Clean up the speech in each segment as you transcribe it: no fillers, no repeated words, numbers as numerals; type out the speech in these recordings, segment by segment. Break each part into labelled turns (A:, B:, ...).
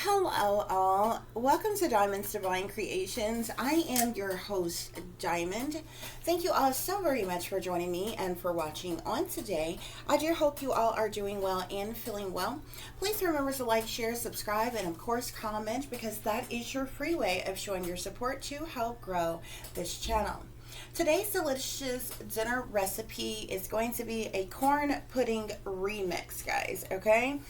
A: Hello, all. Welcome to Diamond's Divine Creations. I am your host, Diamond. Thank you all so very much for joining me and for watching on today. I do hope you all are doing well and feeling well. Please remember to like, share, subscribe, and of course comment, because that is your free way of showing your support to help grow this channel. Today's delicious dinner recipe is going to be a corn pudding remix, guys, okay?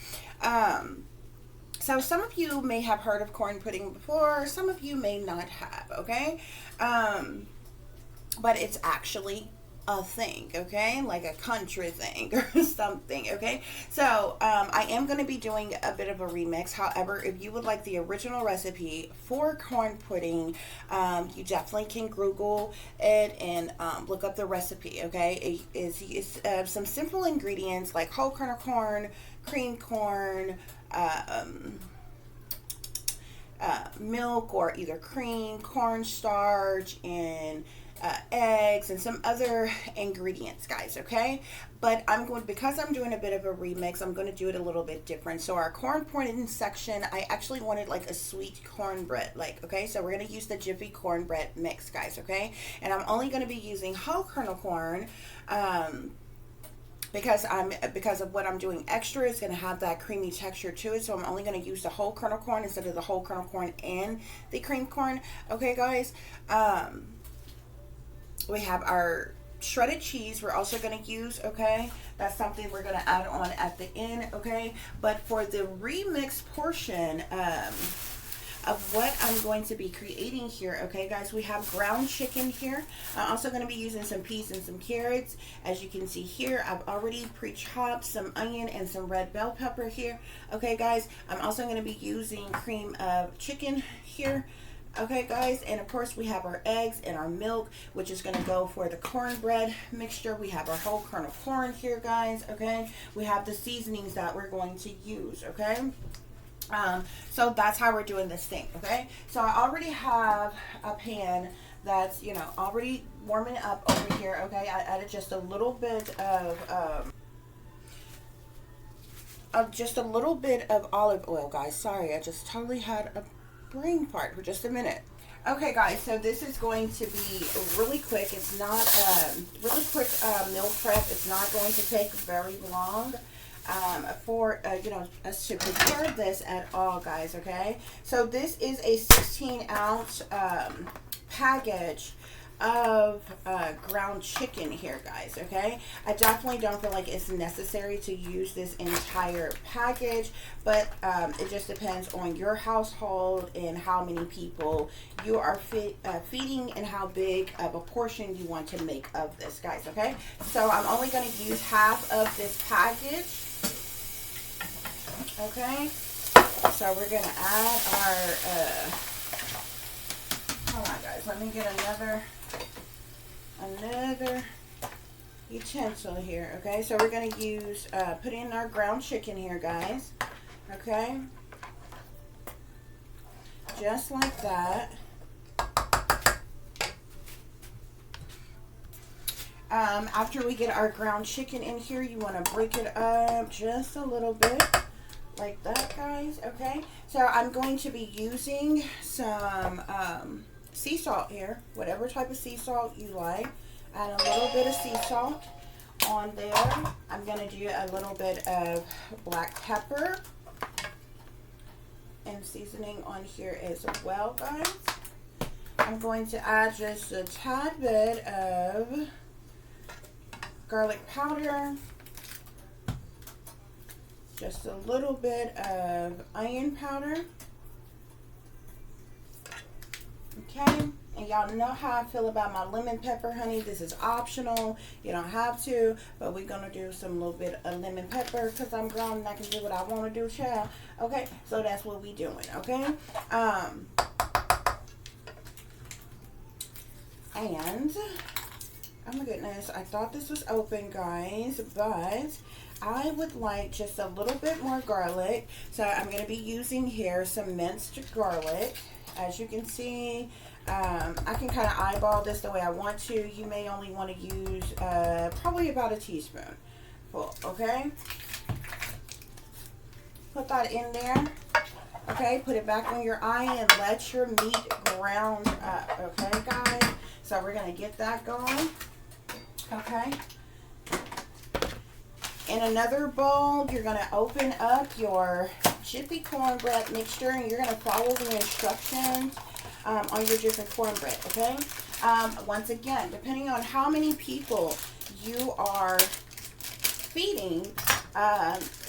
A: So some of you may have heard of corn pudding before, some of you may not have, okay? But it's actually a thing, okay? Like a country thing or something, okay? So I am going to be doing a bit of a remix. However, if you would like the original recipe for corn pudding, you definitely can Google it and look up the recipe, okay? It's some simple ingredients like whole kernel corn, cream corn, milk or either cream, cornstarch, and eggs and some other ingredients, guys, okay? But because I'm doing a bit of a remix, I'm going to do it a little bit different. So our corn pudding section, I actually wanted like a sweet cornbread, like, okay? So we're going to use the Jiffy cornbread mix, guys, okay? And I'm only going to be using whole kernel corn, because of what I'm doing extra is going to have that creamy texture to it. So I'm only going to use the whole kernel corn instead of the whole kernel corn and the cream corn, okay, guys? We have our shredded cheese we're also going to use, okay? That's something we're going to add on at the end, okay? But for the remix portion of what I'm going to be creating here, okay, guys, we have ground chicken here. I'm also going to be using some peas and some carrots. As you can see here, I've already pre-chopped some onion and some red bell pepper here, okay, guys. I'm also going to be using cream of chicken here, okay, guys. And of course we have our eggs and our milk, which is going to go for the cornbread mixture. We have our whole kernel corn here, guys, okay. We have the seasonings that we're going to use, okay. So that's how we're doing this thing, okay? So I already have a pan that's, you know, already warming up over here, okay? I added just a little bit of olive oil, guys. Sorry, I just totally had a brain fart for just a minute. Okay, guys, so this is going to be really quick. It's not really quick meal prep. It's not going to take very long for us to prepare this at all, guys, okay? So this is a 16-ounce package of ground chicken here, guys, okay? I definitely don't feel like it's necessary to use this entire package, but it just depends on your household and how many people you are feeding and how big of a portion you want to make of this, guys, okay? So I'm only going to use half of this package, okay? So we're going to add our, hold on, guys, let me get another utensil here, okay? So we're going to use, put in our ground chicken here, guys, okay? Just like that. After we get our ground chicken in here, you want to break it up just a little bit, like that, guys, okay? So I'm going to be using some sea salt here, whatever type of sea salt you like. Add a little bit of sea salt on there. I'm going to do a little bit of black pepper and seasoning on here as well, guys. I'm going to add just a tad bit of garlic powder, just a little bit of onion powder, okay? And y'all know how I feel about my lemon pepper, honey. This is optional. You don't have to, but we're going to do some little bit of lemon pepper because I'm grown and I can do what I want to do, child. Okay, so that's what we doing, okay? And, oh my goodness, I thought this was open, guys, but I would like just a little bit more garlic. So I'm going to be using here some minced garlic. As you can see, I can kind of eyeball this the way I want to. You may only want to use probably about a teaspoon full, okay? Put that in there. Okay, put it back on your eye and let your meat ground up. Okay, guys? So we're going to get that going. Okay. In another bowl, you're going to open up your Jiffy cornbread mixture, and you're going to follow the instructions on your Jiffy cornbread, okay? Once again, depending on how many people you are feeding,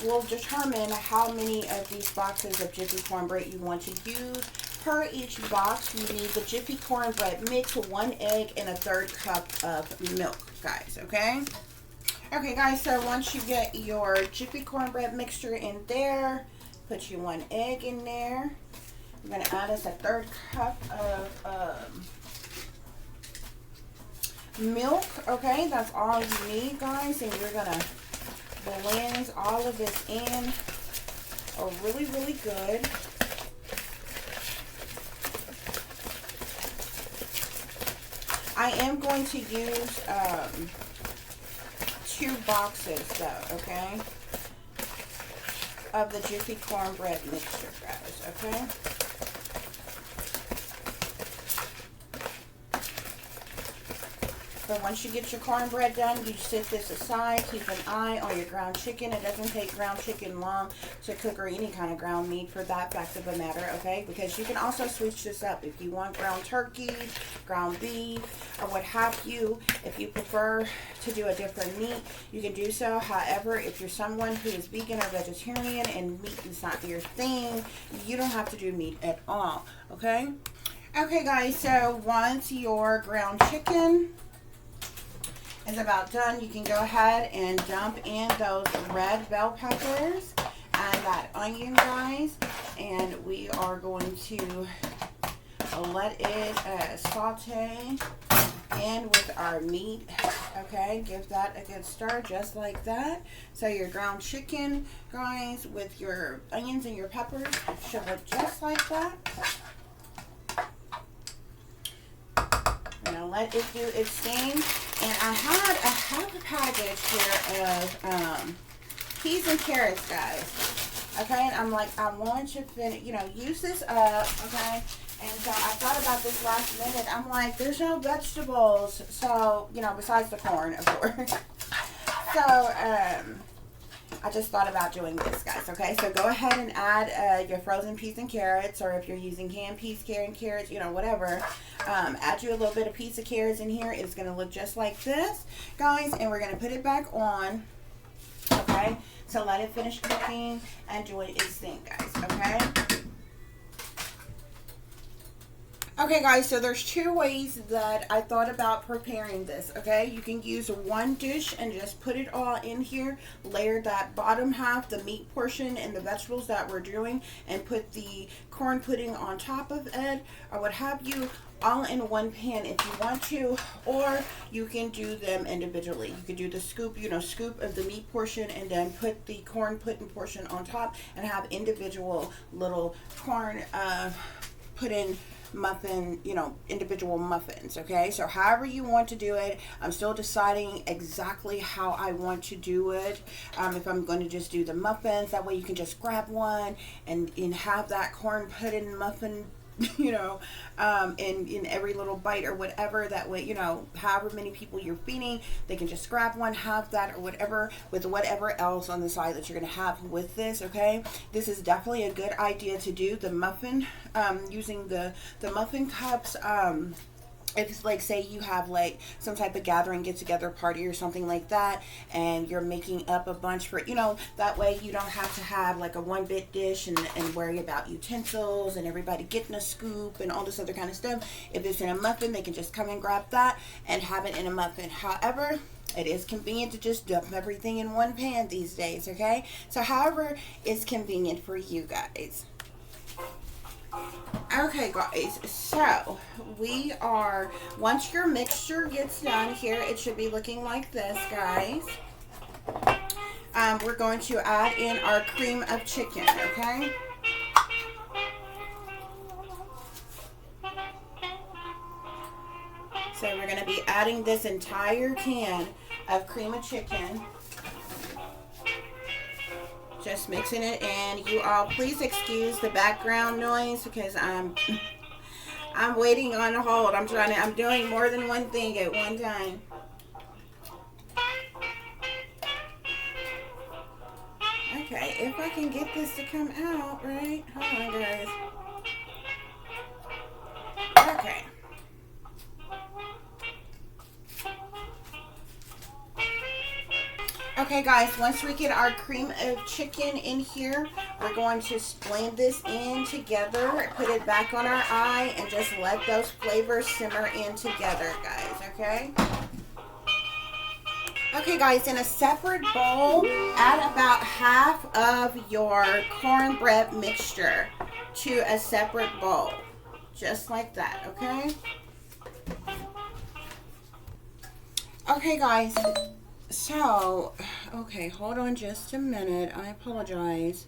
A: will determine how many of these boxes of Jiffy cornbread you want to use. Per each box, you need the Jiffy cornbread mix, 1 egg, and a 1/3 cup of milk, guys, okay? Okay, guys, so once you get your Jiffy cornbread mixture in there, put your 1 egg in there. You're going to add us a 1/3 cup of milk, okay? That's all you need, guys, and you're going to blend all of this in really, really good. I am going to use 2 boxes though, okay, of the Jiffy cornbread mixture, guys, okay? So once you get your cornbread done, you set this aside. Keep an eye on your ground chicken. It doesn't take ground chicken long to cook, or any kind of ground meat for that fact of the matter, okay? Because you can also switch this up if you want ground turkey, ground beef, or what have you. If you prefer to do a different meat, you can do so. However, if you're someone who is vegan or vegetarian and meat is not your thing, you don't have to do meat at all, okay? Okay, guys, so once your ground chicken is about done, you can go ahead and dump in those red bell peppers and that onion, guys, and we are going to let it saute in with our meat. Okay, give that a good stir just like that. So your ground chicken, guys, with your onions and your peppers should look just like that. Let it do its thing. And I have a package here of peas and carrots, guys. Okay, and I'm like, I want to finish, use this up, okay? And so I thought about this last minute. I'm like, there's no vegetables, so, besides the corn, of course. So, I just thought about doing this, guys, okay? So go ahead and add your frozen peas and carrots, or if you're using canned peas, canned carrots, whatever. Add you a little bit of piece of carrots in here. It's going to look just like this, guys, and we're going to put it back on, okay? So let it finish cooking and doing its thing, guys, okay? Okay, guys, so there's 2 ways that I thought about preparing this, okay? You can use 1 dish and just put it all in here, layer that bottom half, the meat portion, and the vegetables that we're doing, and put the corn pudding on top of it, or what have you, all in 1 pan if you want to, or you can do them individually. You could do the scoop, scoop of the meat portion and then put the corn pudding portion on top and have individual little corn pudding muffin, individual muffins, okay? So however you want to do it, I'm still deciding exactly how I want to do it. If I'm going to just do the muffins, that way you can just grab one and have that corn pudding muffin, in every little bite or whatever. That way, however many people you're feeding, they can just grab one, have that, or whatever, with whatever else on the side that you're going to have with this, okay? This is definitely a good idea to do the muffin, using the muffin cups, if it's like, say you have like some type of gathering, get together party or something like that, and you're making up a bunch for, that way you don't have to have like a 1-bit dish and worry about utensils and everybody getting a scoop and all this other kind of stuff. If it's in a muffin, they can just come and grab that and have it in a muffin. However, it is convenient to just dump everything in 1 pan these days, okay? So however is convenient for you guys. Okay, guys, so we are, once your mixture gets done here, it should be looking like this, guys. We're going to add in our cream of chicken, okay? So we're going to be adding this entire can of cream of chicken just mixing it. And you all please excuse the background noise because I'm waiting on hold. I'm doing more than one thing at one time. Okay, if I can get this to come out, right? Hold on, guys. Okay. Okay, guys, once we get our cream of chicken in here, we're going to blend this in together, put it back on our eye, and just let those flavors simmer in together, guys, okay? Okay, guys, in a separate bowl, add about half of your cornbread mixture to a separate bowl, just like that, okay? Okay, guys. So, okay, hold on just a minute. I apologize.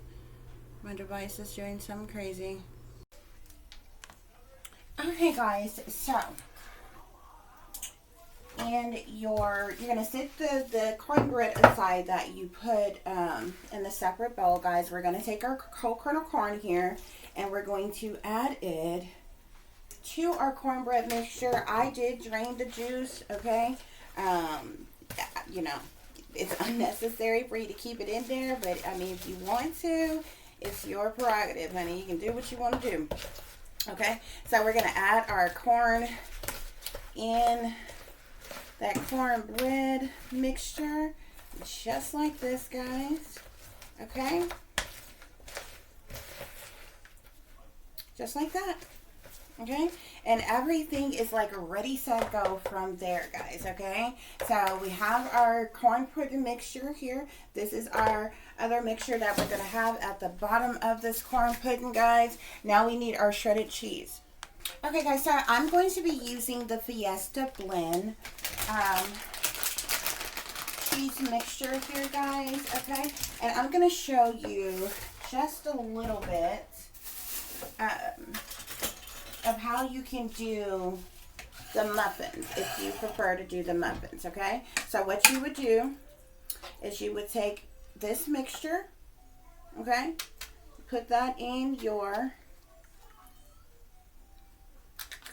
A: My device is doing something crazy. Okay, guys, so, and you're gonna set the cornbread aside that you put in the separate bowl, guys. We're gonna take our whole kernel corn here, and we're going to add it to our cornbread mixture. I did drain the juice, okay? You know, it's unnecessary for you to keep it in there, but I mean, if you want to, it's your prerogative, honey. You can do what you want to do. Okay, so we're gonna add our corn in that cornbread mixture, just like this, guys. Okay, just like that. Okay, and everything is like ready, set, go from there, guys. Okay, so we have our corn pudding mixture here. This is our other mixture that we're gonna have at the bottom of this corn pudding, guys. Now we need our shredded cheese. Okay, guys, so I'm going to be using the Fiesta blend cheese mixture here, guys. Okay, and I'm gonna show you just a little bit of how you can do the muffins if you prefer to do the muffins, okay? So what you would do is you would take this mixture, okay? Put that in your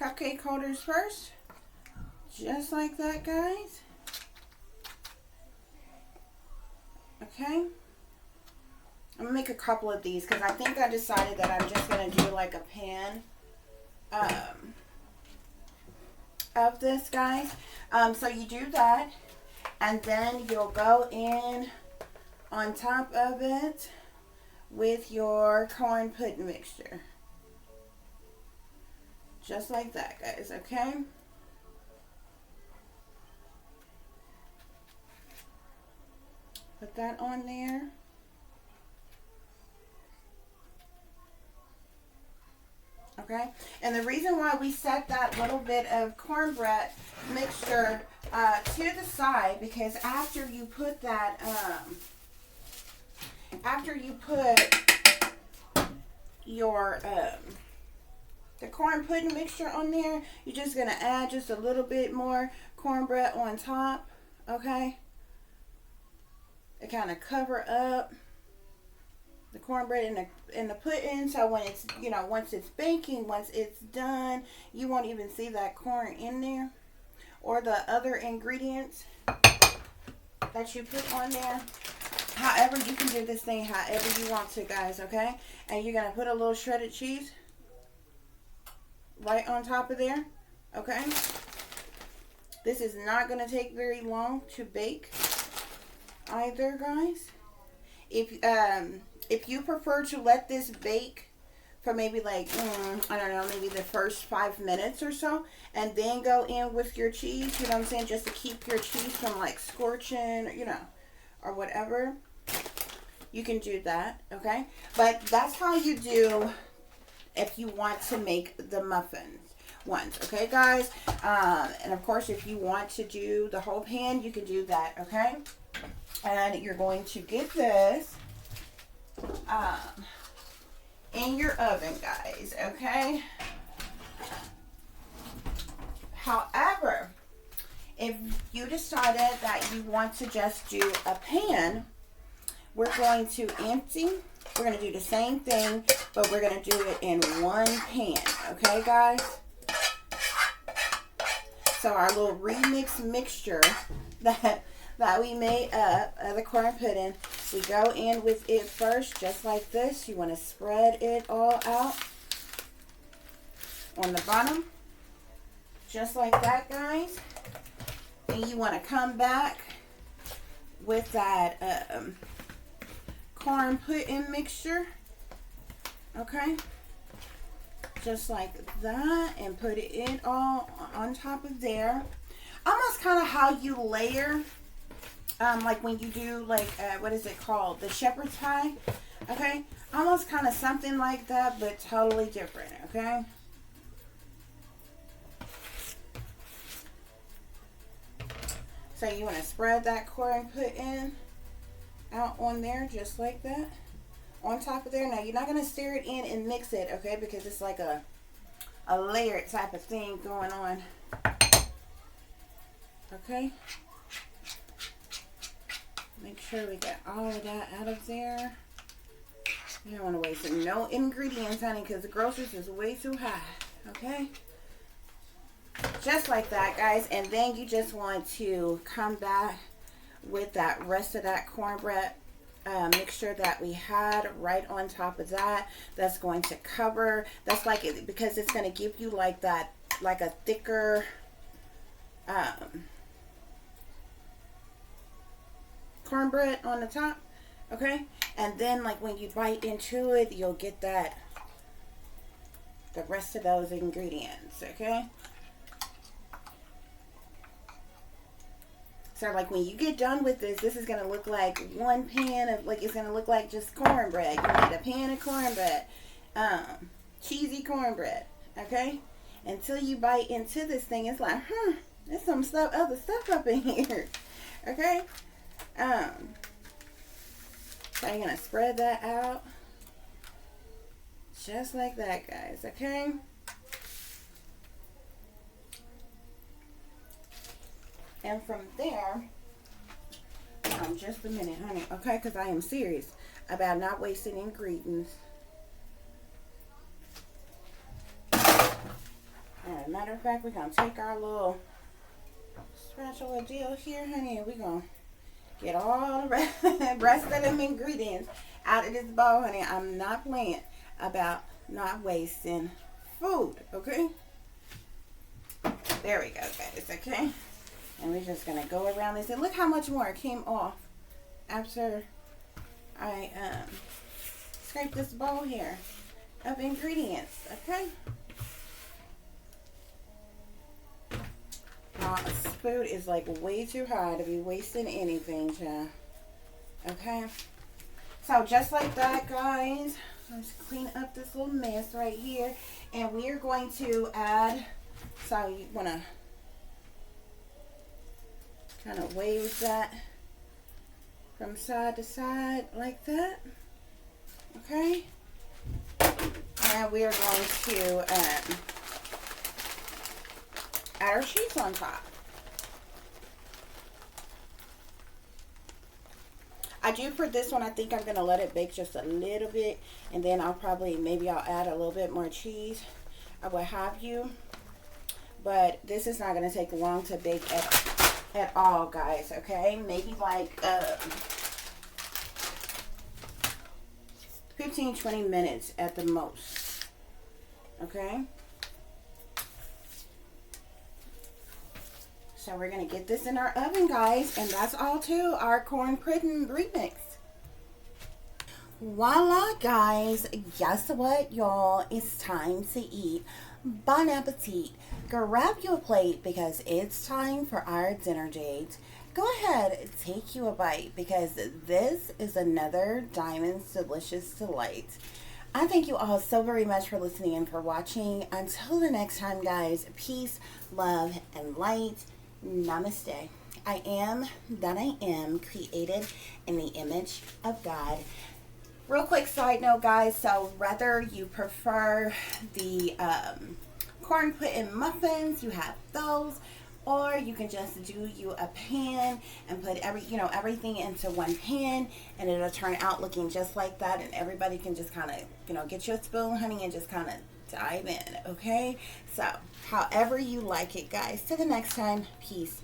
A: cupcake holders first, just like that, guys. Okay? I'm gonna make a couple of these because I think I decided that I'm just gonna do like a pan of this, guys. So you do that, and then you'll go in on top of it with your corn pudding mixture, just like that, guys. Okay, put that on there. Okay, and the reason why we set that little bit of cornbread mixture to the side, because after you put that, after you put your the corn pudding mixture on there, you're just gonna add just a little bit more cornbread on top. Okay, to kind of cover up the cornbread in the pudding, so when it's, you know, once it's baking, once it's done, you won't even see that corn in there or the other ingredients that you put on there. However, you can do this thing however you want to, guys. Okay, and you're gonna put a little shredded cheese right on top of there. Okay, this is not gonna take very long to bake either, guys. If you prefer to let this bake for maybe like, I don't know, maybe the first 5 minutes or so, and then go in with your cheese, you know what I'm saying, just to keep your cheese from like scorching, you know, or whatever, you can do that, okay? But that's how you do if you want to make the muffins ones, okay, guys? And of course, if you want to do the whole pan, you can do that, okay? And you're going to get this in your oven, guys, okay? However, if you decided that you want to just do a pan, we're going to empty. We're going to do the same thing, but we're going to do it in one pan. Okay, guys? So our little remix mixture that we made up of the corn pudding, we go in with it first, just like this. You want to spread it all out on the bottom, just like that, guys. And you want to come back with that corn pudding mixture, okay, just like that, and put it in all on top of there. Almost kind of how you layer, like when you do like what is it called, the shepherd's pie, okay, almost kind of something like that, but totally different, okay. So you want to spread that corn pudding out on there just like that, on top of there. Now you're not going to stir it in and mix it, okay, because it's like a layered type of thing going on, okay. Make sure we get all of that out of there. You don't want to waste no ingredients, honey, because the groceries is way too high, okay. Just like that, guys. And then you just want to come back with that rest of that cornbread mixture that we had right on top of that. That's going to cover, that's like it, because it's going to give you like that, like a thicker cornbread on the top, okay. And then like when you bite into it, you'll get that, the rest of those ingredients, okay. So like when you get done with this, this is going to look like one pan of, like, it's going to look like just cornbread. You need a pan of cornbread, cheesy cornbread, okay? Until you bite into this thing, it's like, there's some stuff, other stuff up in here, okay? So you're going to spread that out just like that, guys, okay? And from there, just a minute, honey, okay, because I am serious about not wasting ingredients. Matter of fact, we're going to take our little spatula deal here, honey, and we're going to get all the rest of them ingredients out of this bowl, honey. I'm not playing about not wasting food, okay? There we go, guys, okay? And we're just going to go around this. And look how much more came off after I scraped this bowl here of ingredients, okay? This food is like way too high to be wasting anything, child. Okay? So just like that, guys, let's clean up this little mess right here. And we are going to add, so you want to kind of wave that from side to side like that, okay? And we are going to add our cheese on top. I do for this one, I think I'm going to let it bake just a little bit, and then I'll probably, maybe I'll add a little bit more cheese or what have you. But this is not going to take long to bake at all, guys, okay? Maybe like 15-20 minutes at the most, okay? So we're gonna get this in our oven, guys, and that's all to our corn pudding remix. Voila, guys, guess what, y'all? It's time to eat. Bon appetit. Grab you a plate because it's time for our dinner date. Go ahead, take you a bite because this is another Diamond's Delicious Delight. I thank you all so very much for listening and for watching. Until the next time, guys, peace, love, and light. Namaste. I am that I am, created in the image of God. Real quick side note, guys, so whether you prefer the corn pudding muffins, you have those, or you can just do you a pan and put everything into one pan, and it'll turn out looking just like that, and everybody can just kind of get your spoon, honey, and just kind of dive in. Okay, so however you like it, guys. Till the next time, peace.